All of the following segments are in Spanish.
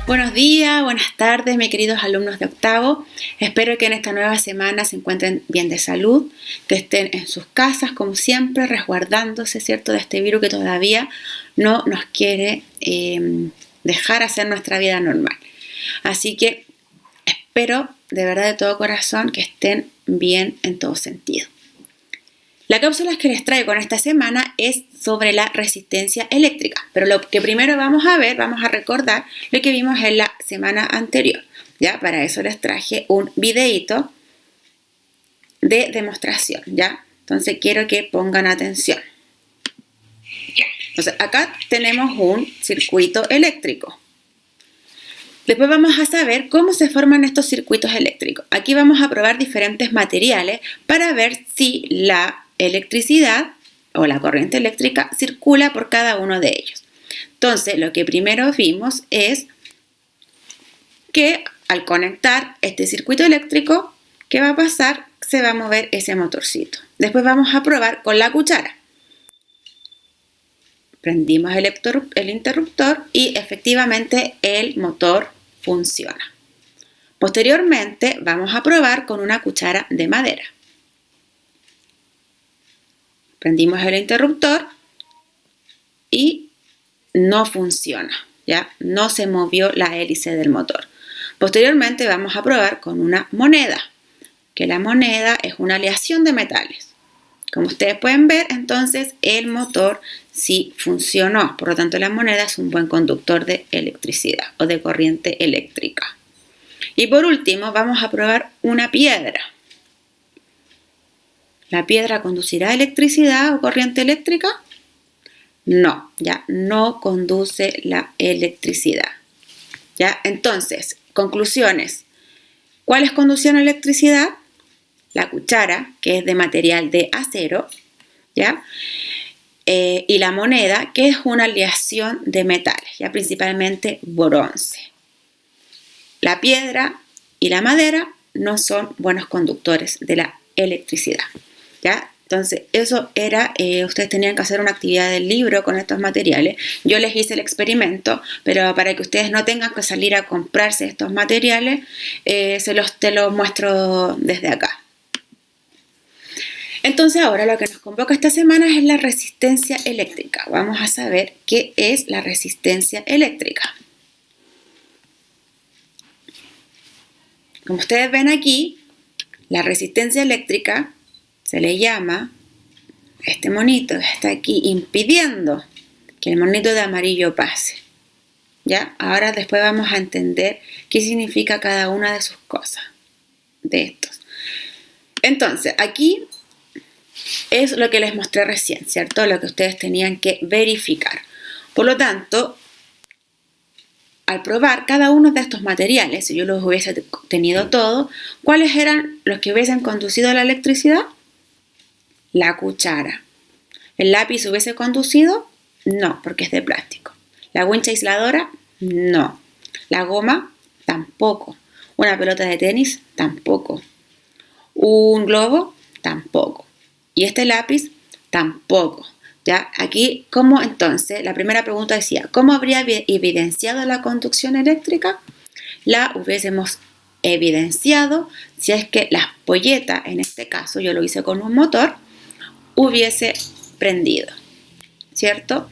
Buenos días, buenas tardes, mis queridos alumnos de octavo. Espero que en esta nueva semana se encuentren bien de salud, que estén en sus casas, como siempre, resguardándose, ¿cierto?, de este virus que todavía no nos quiere dejar hacer nuestra vida normal. Así que espero de verdad de todo corazón que estén bien en todo sentido. La cápsula que les traigo en esta semana es sobre la resistencia eléctrica, pero lo que primero vamos a recordar lo que vimos en la semana anterior. ¿Ya? Para eso les traje un videíto de demostración, ¿ya? Entonces quiero que pongan atención. Entonces, acá tenemos un circuito eléctrico. Después vamos a saber cómo se forman estos circuitos eléctricos. Aquí vamos a probar diferentes materiales para ver si la electricidad o la corriente eléctrica circula por cada uno de ellos. Entonces, lo que primero vimos es que al conectar este circuito eléctrico, ¿qué va a pasar? Se va a mover ese motorcito. Después vamos a probar con la cuchara. Prendimos el interruptor y efectivamente el motor funciona. Posteriormente vamos a probar con una cuchara de madera. Prendimos el interruptor y no funciona, ¿ya? No se movió la hélice del motor. Posteriormente vamos a probar con una moneda, que la moneda es una aleación de metales. Como ustedes pueden ver, entonces el motor sí funcionó. Por lo tanto, la moneda es un buen conductor de electricidad o de corriente eléctrica. Y por último, vamos a probar una piedra. ¿La piedra conducirá electricidad o corriente eléctrica? No, ya no conduce la electricidad. ¿Ya? Entonces, conclusiones. ¿Cuáles conducían electricidad? La cuchara, que es de material de acero, ¿ya? Y la moneda, que es una aleación de metales, ya principalmente bronce. La piedra y la madera no son buenos conductores de la electricidad, ¿ya? Entonces, eso era, ustedes tenían que hacer una actividad del libro con estos materiales. Yo les hice el experimento, pero para que ustedes no tengan que salir a comprarse estos materiales, te los muestro desde acá. Entonces, ahora lo que nos convoca esta semana es la resistencia eléctrica. Vamos a saber qué es la resistencia eléctrica. Como ustedes ven aquí, la resistencia eléctrica se le llama este monito que está aquí impidiendo que el monito de amarillo pase. ¿Ya? Ahora después vamos a entender qué significa cada una de sus cosas, de estos. Entonces, aquí es lo que les mostré recién, ¿cierto? Lo que ustedes tenían que verificar. Por lo tanto, al probar cada uno de estos materiales, si yo los hubiese tenido todos, ¿cuáles eran los que hubiesen conducido a la electricidad? La cuchara. ¿El lápiz hubiese conducido? No, porque es de plástico. ¿La wincha aisladora? No. ¿La goma? Tampoco. ¿Una pelota de tenis? Tampoco. ¿Un globo? Tampoco. ¿Y este lápiz? Tampoco. ¿Ya? Aquí, ¿cómo entonces? La primera pregunta decía, ¿cómo habría evidenciado la conducción eléctrica? La hubiésemos evidenciado si es que la ampolleta, en este caso yo lo hice con un motor, hubiese prendido, ¿cierto?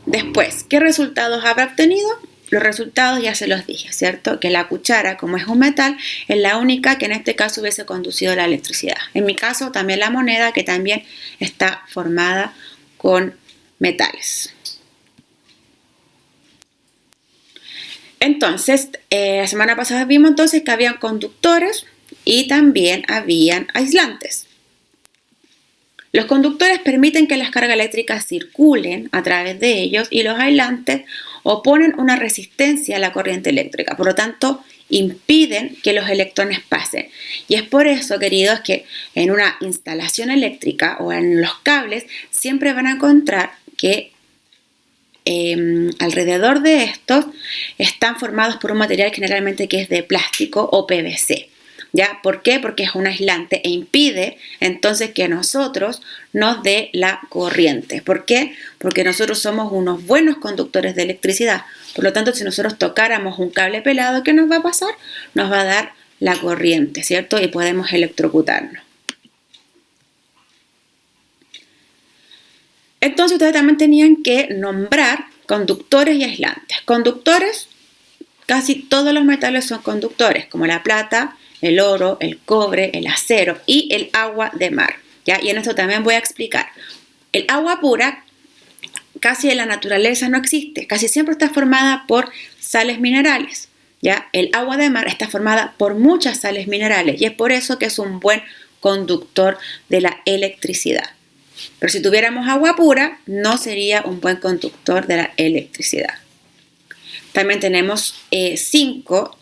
Después, ¿qué resultados habrá obtenido? Los resultados ya se los dije, ¿cierto? Que la cuchara, como es un metal, es la única que en este caso hubiese conducido la electricidad. En mi caso, también la moneda, que también está formada con metales. Entonces, la semana pasada vimos entonces que habían conductores y también habían aislantes. Los conductores permiten que las cargas eléctricas circulen a través de ellos y los aislantes oponen una resistencia a la corriente eléctrica. Por lo tanto, impiden que los electrones pasen. Y es por eso, queridos, que en una instalación eléctrica o en los cables siempre van a encontrar que alrededor de estos están formados por un material generalmente que es de plástico o PVC. ¿Ya? ¿Por qué? Porque es un aislante e impide entonces que a nosotros nos dé la corriente. ¿Por qué? Porque nosotros somos unos buenos conductores de electricidad. Por lo tanto, si nosotros tocáramos un cable pelado, ¿qué nos va a pasar? Nos va a dar la corriente, ¿cierto? Y podemos electrocutarnos. Entonces, ustedes también tenían que nombrar conductores y aislantes. Conductores, casi todos los metales son conductores, como la plata, el oro, el cobre, el acero y el agua de mar, ¿ya? Y en esto también voy a explicar. El agua pura casi en la naturaleza no existe, casi siempre está formada por sales minerales, ¿ya? El agua de mar está formada por muchas sales minerales y es por eso que es un buen conductor de la electricidad. Pero si tuviéramos agua pura, no sería un buen conductor de la electricidad. También tenemos 5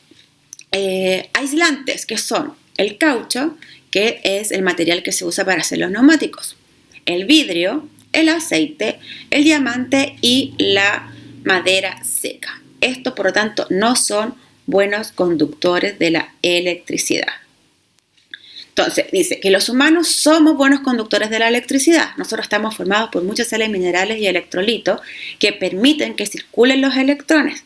aislantes, que son el caucho, que es el material que se usa para hacer los neumáticos, el vidrio, el aceite, el diamante y la madera seca. Estos, por lo tanto, no son buenos conductores de la electricidad. Entonces, dice que los humanos somos buenos conductores de la electricidad. Nosotros estamos formados por muchas sales minerales y electrolitos que permiten que circulen los electrones.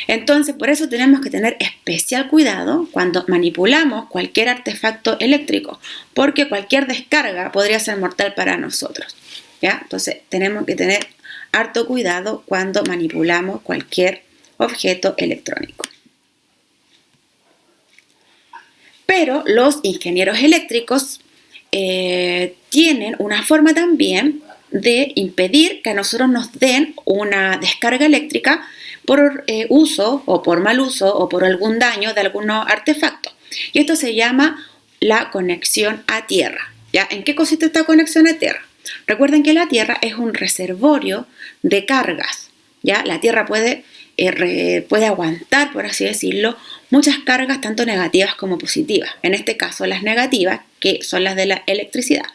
Entonces, por eso tenemos que tener especial cuidado cuando manipulamos cualquier artefacto eléctrico, porque cualquier descarga podría ser mortal para nosotros, ¿ya? Entonces, tenemos que tener harto cuidado cuando manipulamos cualquier objeto electrónico. Pero los ingenieros eléctricos tienen una forma también de impedir que a nosotros nos den una descarga eléctrica por uso o por mal uso o por algún daño de algunos artefactos. Y esto se llama la conexión a tierra, ¿ya? ¿En qué consiste esta conexión a tierra? Recuerden que la tierra es un reservorio de cargas, ¿ya? La tierra puede aguantar, por así decirlo, muchas cargas tanto negativas como positivas. En este caso las negativas, que son las de la electricidad,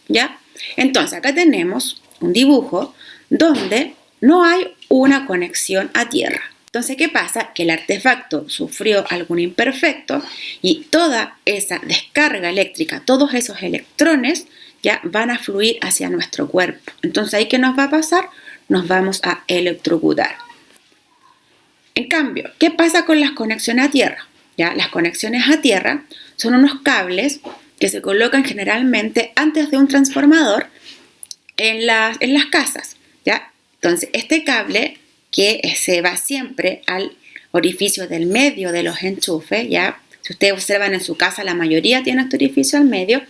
¿ya? Entonces acá tenemos un dibujo donde no hay una conexión a tierra. Entonces, ¿qué pasa? Que el artefacto sufrió algún imperfecto y toda esa descarga eléctrica, todos esos electrones ya van a fluir hacia nuestro cuerpo. Entonces, ¿ahí qué nos va a pasar? Nos vamos a electrocutar. En cambio, ¿qué pasa con las conexiones a tierra? ¿Ya? Las conexiones a tierra son unos cables que se colocan generalmente antes de un transformador en las casas, ¿ya? Entonces, este cable que se va siempre al orificio del medio de los enchufes, ¿ya? Si ustedes observan en su casa, la mayoría tiene este orificio al medio.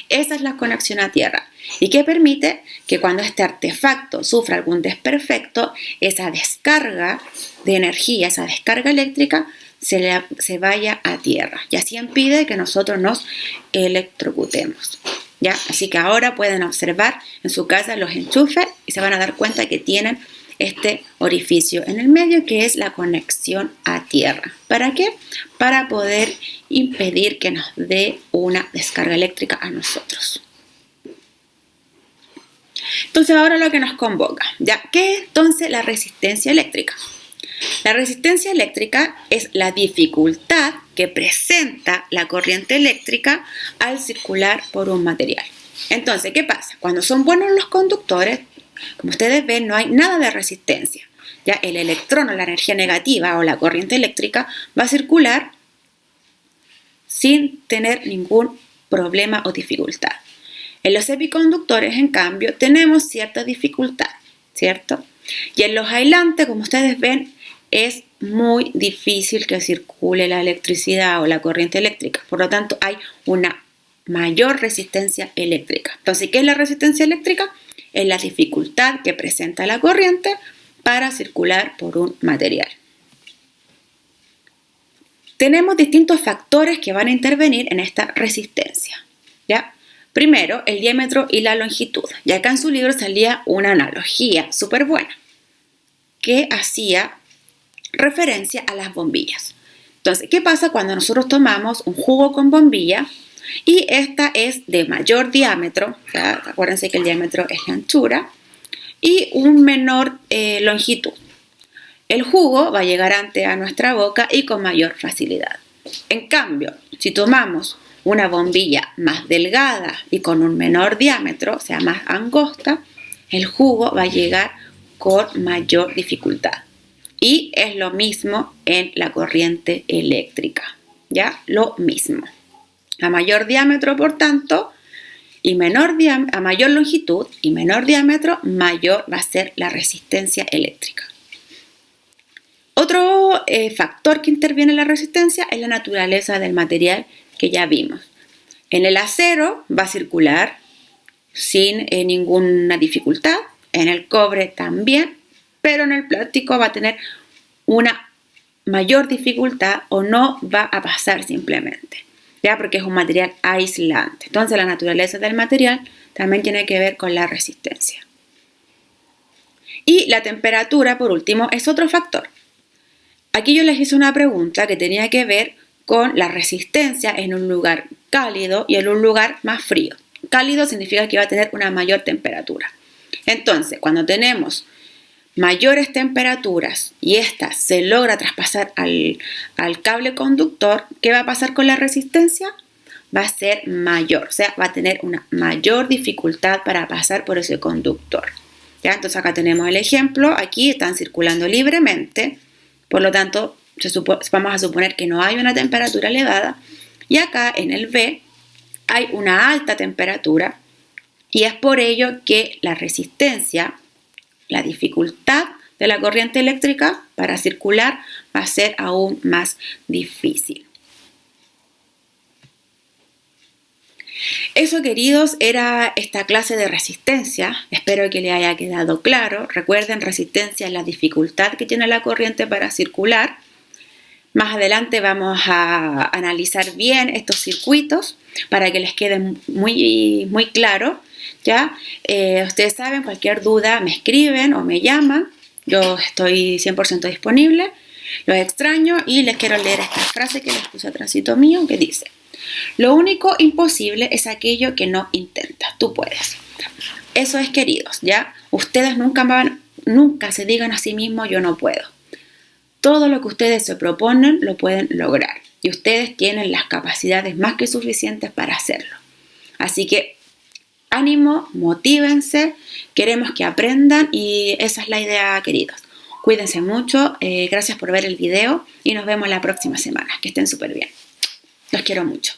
Esa es la conexión a tierra y que permite que cuando este artefacto sufra algún desperfecto, esa descarga de energía, esa descarga eléctrica, se vaya a tierra y así impide que nosotros nos electrocutemos, ¿ya? Así que ahora pueden observar en su casa los enchufes y se van a dar cuenta que tienen este orificio en el medio que es la conexión a tierra. ¿Para qué? Para poder impedir que nos dé una descarga eléctrica a nosotros. Entonces ahora lo que nos convoca, ¿ya? ¿Qué es entonces la resistencia eléctrica? La resistencia eléctrica es la dificultad que presenta la corriente eléctrica al circular por un material. Entonces, ¿qué pasa? Cuando son buenos los conductores, como ustedes ven, no hay nada de resistencia. Ya el electrón o la energía negativa o la corriente eléctrica va a circular sin tener ningún problema o dificultad. En los semiconductores, en cambio, tenemos cierta dificultad, ¿cierto? Y en los aislantes, como ustedes ven, es muy difícil que circule la electricidad o la corriente eléctrica. Por lo tanto, hay una mayor resistencia eléctrica. Entonces, ¿qué es la resistencia eléctrica? Es la dificultad que presenta la corriente para circular por un material. Tenemos distintos factores que van a intervenir en esta resistencia, ¿ya? Primero, el diámetro y la longitud. Y acá en su libro salía una analogía súper buena que hacía referencia a las bombillas. Entonces, ¿qué pasa cuando nosotros tomamos un jugo con bombilla y esta es de mayor diámetro? ¿Ya? Acuérdense que el diámetro es la anchura y un menor longitud. El jugo va a llegar antes a nuestra boca y con mayor facilidad. En cambio, si tomamos una bombilla más delgada y con un menor diámetro, o sea, más angosta, el jugo va a llegar con mayor dificultad. Y es lo mismo en la corriente eléctrica, ¿ya? Lo mismo. A mayor diámetro, por tanto, a mayor longitud y menor diámetro, mayor va a ser la resistencia eléctrica. Otro factor que interviene en la resistencia es la naturaleza del material que ya vimos. En el acero va a circular sin ninguna dificultad, en el cobre también, pero en el plástico va a tener una mayor dificultad o no va a pasar simplemente, ya porque es un material aislante. Entonces la naturaleza del material también tiene que ver con la resistencia. Y la temperatura, por último, es otro factor. Aquí yo les hice una pregunta que tenía que ver con la resistencia en un lugar cálido y en un lugar más frío. Cálido significa que va a tener una mayor temperatura. Entonces, cuando tenemos mayores temperaturas y esta se logra traspasar al cable conductor, ¿qué va a pasar con la resistencia? Va a ser mayor, o sea, va a tener una mayor dificultad para pasar por ese conductor. ¿Ya? Entonces acá tenemos el ejemplo, aquí están circulando libremente, por lo tanto vamos a suponer que no hay una temperatura elevada, y acá en el B hay una alta temperatura, y es por ello que la resistencia, la dificultad de la corriente eléctrica para circular va a ser aún más difícil. Eso, queridos, era esta clase de resistencia. Espero que les haya quedado claro. Recuerden, resistencia es la dificultad que tiene la corriente para circular. Más adelante vamos a analizar bien estos circuitos para que les quede muy, muy claro. ¿Ya? Ustedes saben, cualquier duda me escriben o me llaman. Yo estoy 100% disponible. Los extraño y les quiero leer esta frase que les puse atrásito mío que dice: lo único imposible es aquello que no intentas. Tú puedes. Eso es, queridos, ¿ya? Ustedes nunca se digan a sí mismos yo no puedo. Todo lo que ustedes se proponen lo pueden lograr. Y ustedes tienen las capacidades más que suficientes para hacerlo. Así que ánimo, motívense, queremos que aprendan y esa es la idea, queridos. Cuídense mucho, gracias por ver el video y nos vemos la próxima semana. Que estén súper bien. Los quiero mucho.